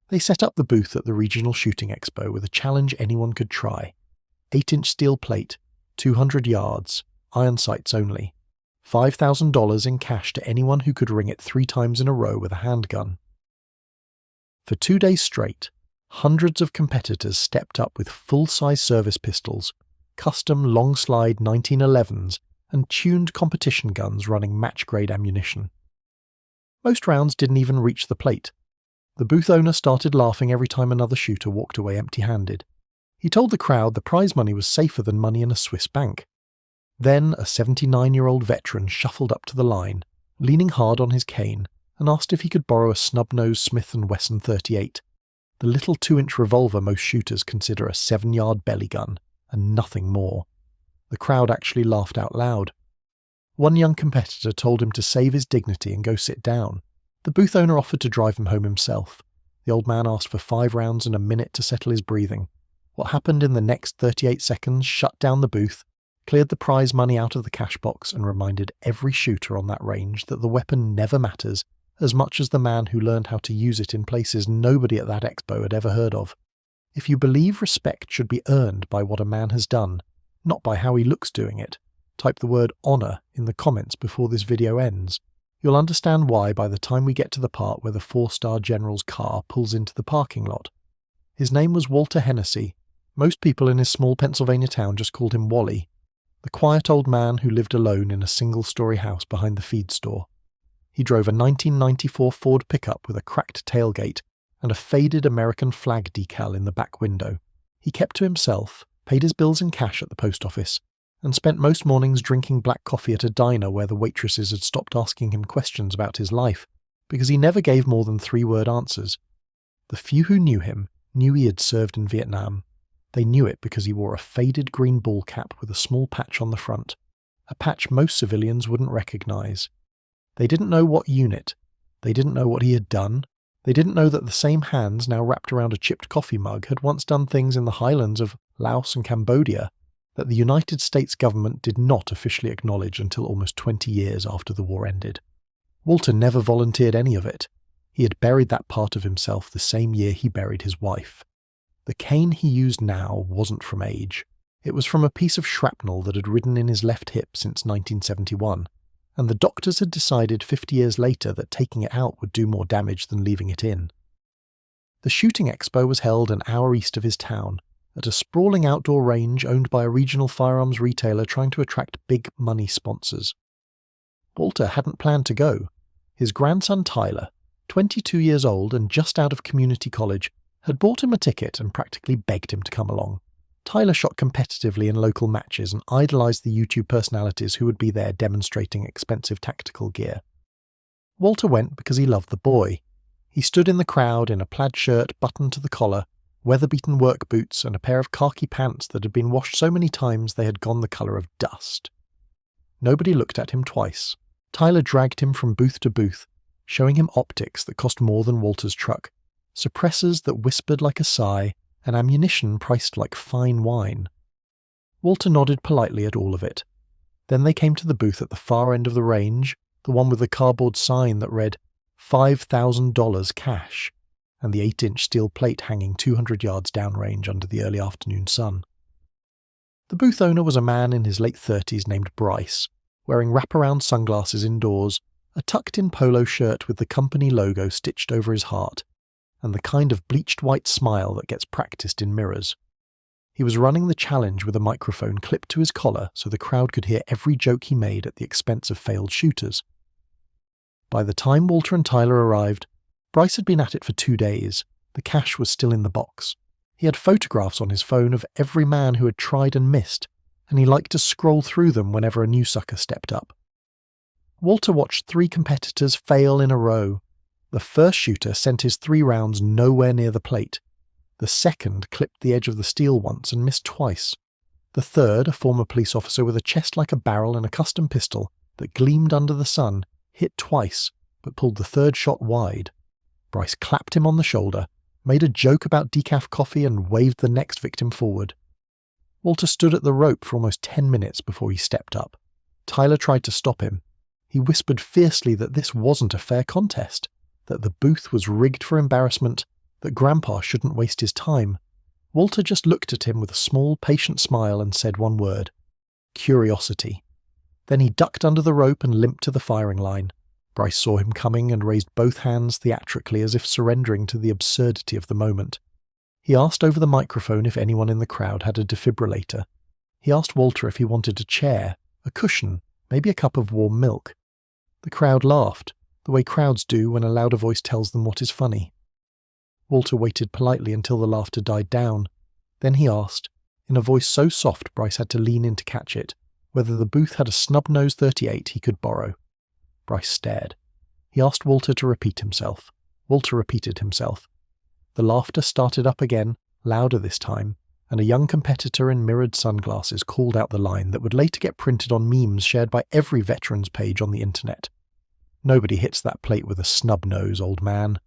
They set up the booth at the regional shooting expo with a challenge anyone could try. 8-inch steel plate, 200 yards, iron sights only. $5,000 in cash to anyone who could ring it 3 times in a row with a handgun. For 2 days straight, hundreds of competitors stepped up with full-size service pistols, custom long-slide 1911s, and tuned competition guns running match-grade ammunition. Most rounds didn't even reach the plate. The booth owner started laughing every time another shooter walked away empty-handed. He told the crowd the prize money was safer than money in a Swiss bank. Then a 79-year-old veteran shuffled up to the line, leaning hard on his cane, and asked if he could borrow a Snub-Nose Smith Wesson 38, the little 2-inch revolver most shooters consider a 7-yard belly gun, and nothing more. The crowd actually laughed out loud. One young competitor told him to save his dignity and go sit down. The booth owner offered to drive him home himself. The old man asked for 5 rounds and a minute to settle his breathing. What happened in the next 38 seconds shut down the booth, cleared the prize money out of the cash box, and reminded every shooter on that range that the weapon never matters as much as the man who learned how to use it in places nobody at that expo had ever heard of. If you believe respect should be earned by what a man has done, not by how he looks doing it, type the word honour in the comments before this video ends. You'll understand why by the time we get to the part where the 4-star general's car pulls into the parking lot. His name was Walter Hennessy. Most people in his small Pennsylvania town just called him Wally, the quiet old man who lived alone in a single-story house behind the feed store. He drove a 1994 Ford pickup with a cracked tailgate and a faded American flag decal in the back window. He kept to himself, paid his bills in cash at the post office, and spent most mornings drinking black coffee at a diner where the waitresses had stopped asking him questions about his life, because he never gave more than 3-word answers. The few who knew him knew he had served in Vietnam. They knew it because he wore a faded green ball cap with a small patch on the front, a patch most civilians wouldn't recognize. They didn't know what unit. They didn't know what he had done. They didn't know that the same hands now wrapped around a chipped coffee mug had once done things in the highlands of Laos and Cambodia that the United States government did not officially acknowledge until almost 20 years after the war ended. Walter never volunteered any of it. He had buried that part of himself the same year he buried his wife. The cane he used now wasn't from age. It was from a piece of shrapnel that had ridden in his left hip since 1971, and the doctors had decided 50 years later that taking it out would do more damage than leaving it in. The shooting expo was held an hour east of his town, at a sprawling outdoor range owned by a regional firearms retailer trying to attract big money sponsors. Walter hadn't planned to go. His grandson Tyler, 22 years old and just out of community college, had bought him a ticket and practically begged him to come along. Tyler shot competitively in local matches and idolized the YouTube personalities who would be there demonstrating expensive tactical gear. Walter went because he loved the boy. He stood in the crowd in a plaid shirt buttoned to the collar, weather-beaten work boots, and a pair of khaki pants that had been washed so many times they had gone the colour of dust. Nobody looked at him twice. Tyler dragged him from booth to booth, showing him optics that cost more than Walter's truck, suppressors that whispered like a sigh, and ammunition priced like fine wine. Walter nodded politely at all of it. Then they came to the booth at the far end of the range, the one with the cardboard sign that read $5,000 cash, and the 8-inch steel plate hanging 200 yards downrange under the early afternoon sun. The booth owner was a man in his late 30s named Bryce, wearing wraparound sunglasses indoors, a tucked-in polo shirt with the company logo stitched over his heart, and the kind of bleached white smile that gets practiced in mirrors. He was running the challenge with a microphone clipped to his collar so the crowd could hear every joke he made at the expense of failed shooters. By the time Walter and Tyler arrived, Bryce had been at it for 2 days. The cash was still in the box. He had photographs on his phone of every man who had tried and missed, and he liked to scroll through them whenever a new sucker stepped up. Walter watched 3 competitors fail in a row. The first shooter sent his 3 rounds nowhere near the plate. The second clipped the edge of the steel once and missed twice. The third, a former police officer with a chest like a barrel and a custom pistol that gleamed under the sun, hit twice, but pulled the third shot wide. Bryce clapped him on the shoulder, made a joke about decaf coffee and waved the next victim forward. Walter stood at the rope for almost 10 minutes before he stepped up. Tyler tried to stop him. He whispered fiercely that this wasn't a fair contest, that the booth was rigged for embarrassment, that Grandpa shouldn't waste his time. Walter just looked at him with a small, patient smile and said one word: curiosity. Then he ducked under the rope and limped to the firing line. Bryce saw him coming and raised both hands theatrically as if surrendering to the absurdity of the moment. He asked over the microphone if anyone in the crowd had a defibrillator. He asked Walter if he wanted a chair, a cushion, maybe a cup of warm milk. The crowd laughed, the way crowds do when a louder voice tells them what is funny. Walter waited politely until the laughter died down. Then he asked, in a voice so soft Bryce had to lean in to catch it, whether the booth had a Snub-Nose 38 he could borrow. Bryce stared. He asked Walter to repeat himself. Walter repeated himself. The laughter started up again, louder this time, and a young competitor in mirrored sunglasses called out the line that would later get printed on memes shared by every veterans page on the internet. Nobody hits that plate with a snub nose, old man.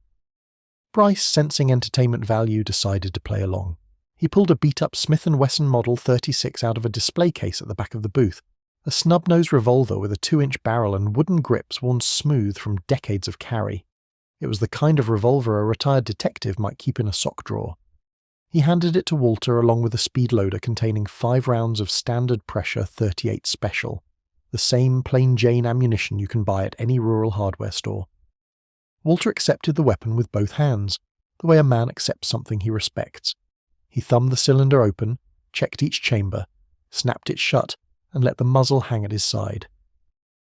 Bryce, sensing entertainment value, decided to play along. He pulled a beat-up Smith Wesson Model 36 out of a display case at the back of the booth, a snub-nose revolver with a 2-inch barrel and wooden grips worn smooth from decades of carry. It was the kind of revolver a retired detective might keep in a sock drawer. He handed it to Walter along with a speed loader containing 5 rounds of standard pressure .38 Special, the same plain Jane ammunition you can buy at any rural hardware store. Walter accepted the weapon with both hands, the way a man accepts something he respects. He thumbed the cylinder open, checked each chamber, snapped it shut, and let the muzzle hang at his side.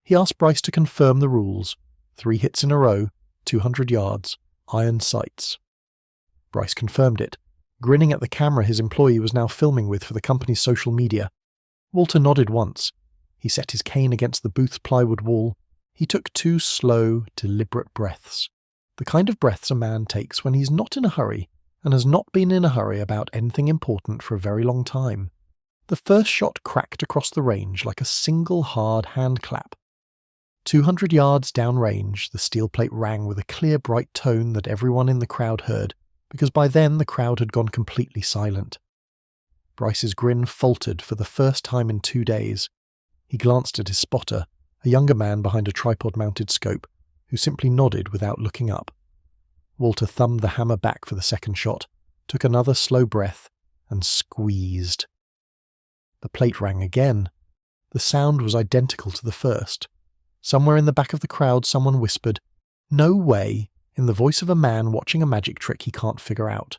He asked Bryce to confirm the rules: 3 hits in a row, 200 yards, iron sights. Bryce confirmed it, grinning at the camera his employee was now filming with for the company's social media. Walter nodded once. He set his cane against the booth's plywood wall. He took 2 slow, deliberate breaths. The kind of breaths a man takes when he's not in a hurry, and has not been in a hurry about anything important for a very long time. The first shot cracked across the range like a single hard hand clap. 200 yards downrange, the steel plate rang with a clear, bright tone that everyone in the crowd heard, because by then the crowd had gone completely silent. Bryce's grin faltered for the first time in 2 days. He glanced at his spotter, a younger man behind a tripod-mounted scope, who simply nodded without looking up. Walter thumbed the hammer back for the second shot, took another slow breath, and squeezed. The plate rang again. The sound was identical to the first. Somewhere in the back of the crowd someone whispered, "No way," in the voice of a man watching a magic trick he can't figure out.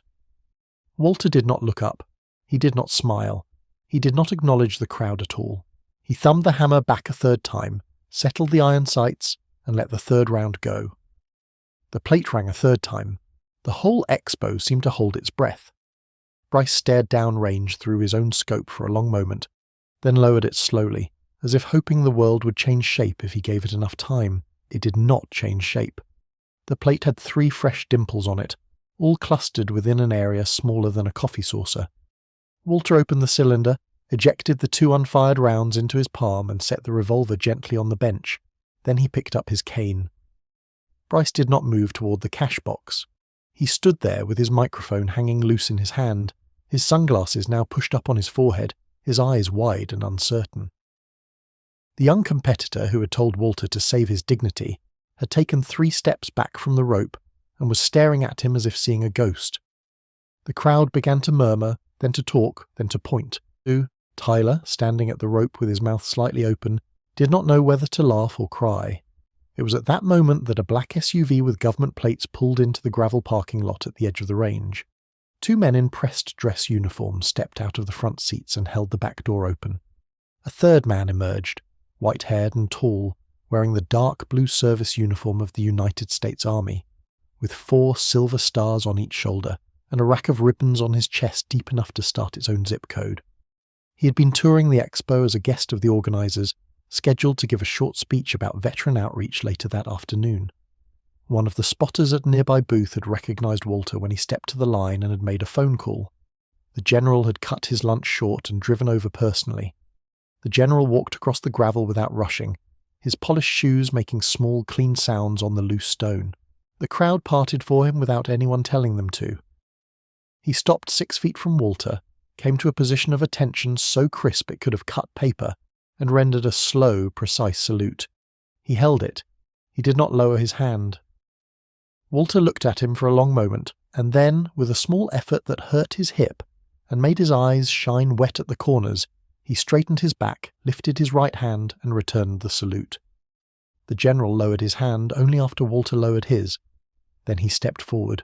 Walter did not look up. He did not smile. He did not acknowledge the crowd at all. He thumbed the hammer back a third time, settled the iron sights, and let the third round go. The plate rang a third time. The whole expo seemed to hold its breath. Bryce stared downrange through his own scope for a long moment, then lowered it slowly, as if hoping the world would change shape if he gave it enough time. It did not change shape. The plate had 3 fresh dimples on it, all clustered within an area smaller than a coffee saucer. Walter opened the cylinder, ejected the 2 unfired rounds into his palm and set the revolver gently on the bench. Then he picked up his cane. Bryce did not move toward the cash box. He stood there with his microphone hanging loose in his hand, his sunglasses now pushed up on his forehead, his eyes wide and uncertain. The young competitor who had told Walter to save his dignity had taken 3 steps back from the rope and was staring at him as if seeing a ghost. The crowd began to murmur, then to talk, then to point. Tyler, standing at the rope with his mouth slightly open, did not know whether to laugh or cry. It was at that moment that a black SUV with government plates pulled into the gravel parking lot at the edge of the range. 2 men in pressed dress uniforms stepped out of the front seats and held the back door open. A third man emerged, white-haired and tall, wearing the dark blue service uniform of the United States Army, with 4 silver stars on each shoulder and a rack of ribbons on his chest deep enough to start its own zip code. He had been touring the expo as a guest of the organizers, scheduled to give a short speech about veteran outreach later that afternoon. One of the spotters at a nearby booth had recognized Walter when he stepped to the line and had made a phone call. The general had cut his lunch short and driven over personally. The general walked across the gravel without rushing, his polished shoes making small, clean sounds on the loose stone. The crowd parted for him without anyone telling them to. He stopped 6 feet from Walter, came to a position of attention so crisp it could have cut paper, and rendered a slow, precise salute. He held it. He did not lower his hand. Walter looked at him for a long moment, and then, with a small effort that hurt his hip and made his eyes shine wet at the corners, he straightened his back, lifted his right hand, and returned the salute. The general lowered his hand only after Walter lowered his. Then he stepped forward,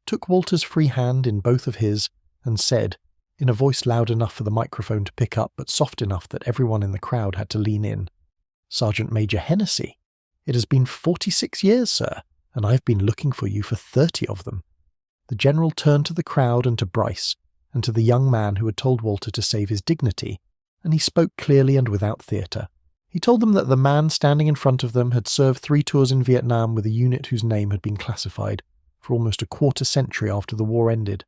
took Walter's free hand in both of his, and said, in a voice loud enough for the microphone to pick up but soft enough that everyone in the crowd had to lean in, "Sergeant Major Hennessy, it has been 46 years, sir, and I've been looking for you for 30 of them." The general turned to the crowd and to Bryce, and to the young man who had told Walter to save his dignity, and he spoke clearly and without theatre. He told them that the man standing in front of them had served 3 tours in Vietnam with a unit whose name had been classified for almost a quarter century after the war ended.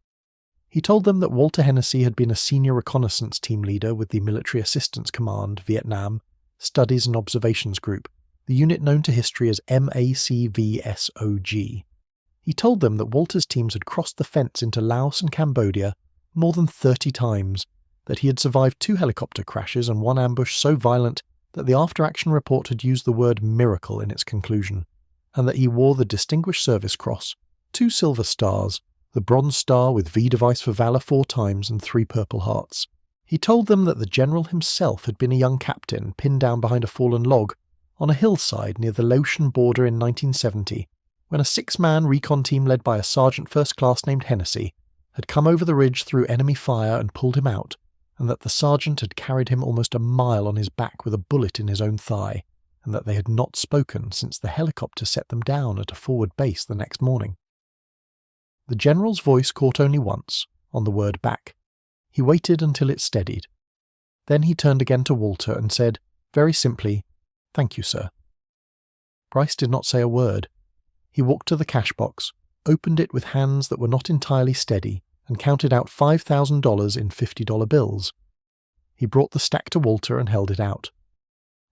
He told them that Walter Hennessy had been a senior reconnaissance team leader with the Military Assistance Command, Vietnam, Studies and Observations Group, the unit known to history as MACVSOG. He told them that Walter's teams had crossed the fence into Laos and Cambodia more than 30 times, that he had survived 2 helicopter crashes and 1 ambush so violent that the after-action report had used the word miracle in its conclusion, and that he wore the Distinguished Service Cross, 2 silver stars, the Bronze Star with V device for Valor 4 times and 3 Purple Hearts. He told them that the general himself had been a young captain pinned down behind a fallen log on a hillside near the Laotian border in 1970, when a 6-man recon team led by a sergeant first class named Hennessy had come over the ridge through enemy fire and pulled him out, and that the sergeant had carried him almost a mile on his back with a bullet in his own thigh, and that they had not spoken since the helicopter set them down at a forward base the next morning. The general's voice caught only once, on the word back. He waited until it steadied. Then he turned again to Walter and said, very simply, "Thank you, sir." Bryce did not say a word. He walked to the cash box, opened it with hands that were not entirely steady, and counted out $5,000 in $50 bills. He brought the stack to Walter and held it out.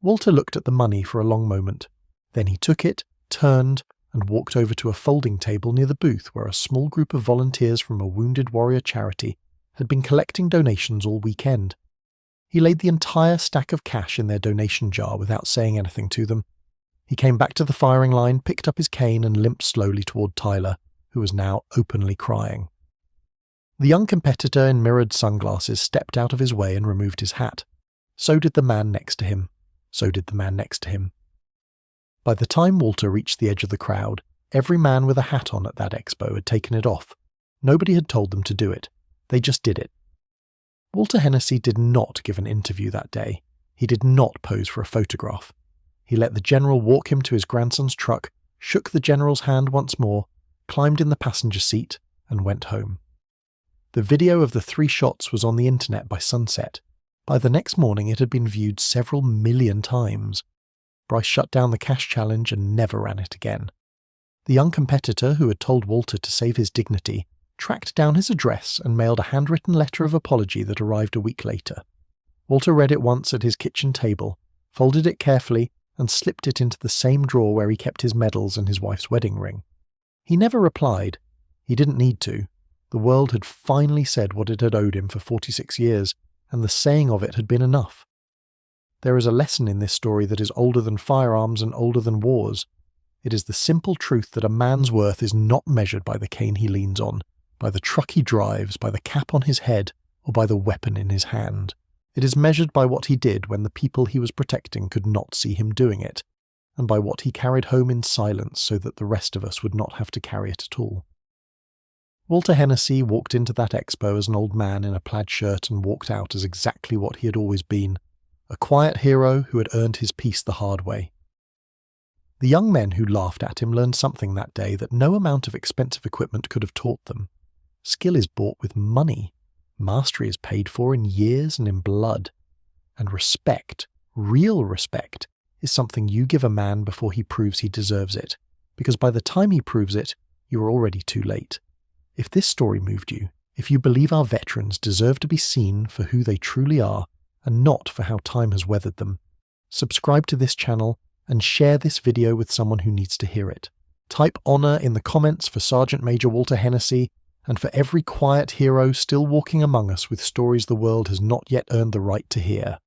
Walter looked at the money for a long moment. Then he took it, turned, and walked over to a folding table near the booth where a small group of volunteers from a Wounded Warrior charity had been collecting donations all weekend. He laid the entire stack of cash in their donation jar without saying anything to them. He came back to the firing line, picked up his cane, and limped slowly toward Tyler, who was now openly crying. The young competitor in mirrored sunglasses stepped out of his way and removed his hat. So did the man next to him. So did the man next to him. By the time Walter reached the edge of the crowd, every man with a hat on at that expo had taken it off. Nobody had told them to do it. They just did it. Walter Hennessy did not give an interview that day. He did not pose for a photograph. He let the general walk him to his grandson's truck, shook the general's hand once more, climbed in the passenger seat, and went home. The video of the 3 shots was on the internet by sunset. By the next morning it had been viewed several million times. Bryce shut down the cash challenge and never ran it again. The young competitor who had told Walter to save his dignity tracked down his address and mailed a handwritten letter of apology that arrived a week later. Walter read it once at his kitchen table, folded it carefully, and slipped it into the same drawer where he kept his medals and his wife's wedding ring. He never replied. He didn't need to. The world had finally said what it had owed him for 46 years, and the saying of it had been enough. There is a lesson in this story that is older than firearms and older than wars. It is the simple truth that a man's worth is not measured by the cane he leans on, by the truck he drives, by the cap on his head, or by the weapon in his hand. It is measured by what he did when the people he was protecting could not see him doing it, and by what he carried home in silence so that the rest of us would not have to carry it at all. Walter Hennessy walked into that expo as an old man in a plaid shirt and walked out as exactly what he had always been, a quiet hero who had earned his peace the hard way. The young men who laughed at him learned something that day that no amount of expensive equipment could have taught them. Skill is bought with money. Mastery is paid for in years and in blood. And respect, real respect, is something you give a man before he proves he deserves it, because by the time he proves it, you are already too late. If this story moved you, if you believe our veterans deserve to be seen for who they truly are, and not for how time has weathered them, subscribe to this channel and share this video with someone who needs to hear it. Type honour in the comments for Sergeant Major Walter Hennessy, and for every quiet hero still walking among us with stories the world has not yet earned the right to hear.